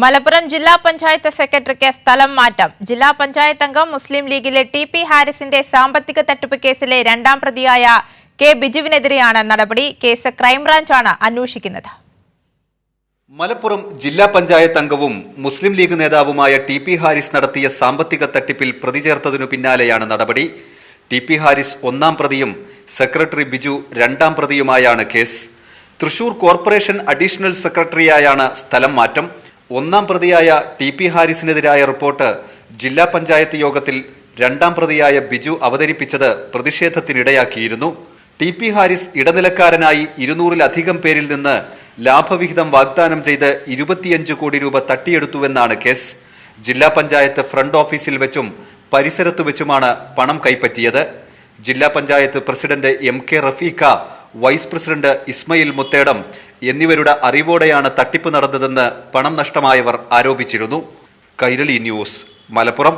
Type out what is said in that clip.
മലപ്പുറം ജില്ലാ പഞ്ചായത്ത് സെക്രട്ടറിക്ക് സ്ഥലം മാറ്റം. ജില്ലാ പഞ്ചായത്ത് അംഗം മുസ്ലിം ലീഗിലെ ടി.പി. ഹാരിസിന്റെ സാമ്പത്തിക തട്ടിപ്പ് കേസിലെ രണ്ടാം പ്രതിയായ കെ ബിജുവിനെതിരെയാണ് നടപടി. കേസ് ക്രൈംബ്രാഞ്ചാണ് അന്വേഷിക്കുന്നത്. മലപ്പുറം ജില്ലാ പഞ്ചായത്ത് അംഗവും മുസ്ലിം ലീഗ് നേതാവുമായ ടി.പി. ഹാരിസ് നടത്തിയ സാമ്പത്തിക തട്ടിപ്പിൽ പ്രതി ചേർത്തതിനു പിന്നാലെയാണ് നടപടി. ടി.പി. ഹാരിസ് ഒന്നാം പ്രതിയും സെക്രട്ടറി ബിജു രണ്ടാം പ്രതിയുമായാണ് കേസ്. തൃശൂർ കോർപ്പറേഷൻ അഡീഷണൽ സെക്രട്ടറിയായാണ് സ്ഥലം മാറ്റം. ഒന്നാം പ്രതിയായ ടി.പി. ഹാരിസിനെതിരായ റിപ്പോർട്ട് ജില്ലാ പഞ്ചായത്ത് യോഗത്തിൽ രണ്ടാം പ്രതിയായ ബിജു അവതരിപ്പിച്ചത് പ്രതിഷേധത്തിനിടയാക്കിയിരുന്നു. ടി.പി. ഹാരിസ് ഇടനിലക്കാരനായി 200-ലധികം പേരിൽ നിന്ന് ലാഭവിഹിതം വാഗ്ദാനം ചെയ്ത് 25 കോടി രൂപ തട്ടിയെടുത്തുവെന്നാണ് കേസ്. ജില്ലാ പഞ്ചായത്ത് ഫ്രണ്ട് ഓഫീസിൽ വെച്ചും പരിസരത്തു വെച്ചുമാണ് പണം കൈപ്പറ്റിയത്. ജില്ലാ panchayat president MK Rafeeqa, vice president Ismail Muthedam എന്നിവരുടെ അറിവോടെയാണ് തട്ടിപ്പ് നടന്നതെന്ന് പണം നഷ്ടമായവർ ആരോപിച്ചിരുന്നു. കൈരളി ന്യൂസ്, മലപ്പുറം.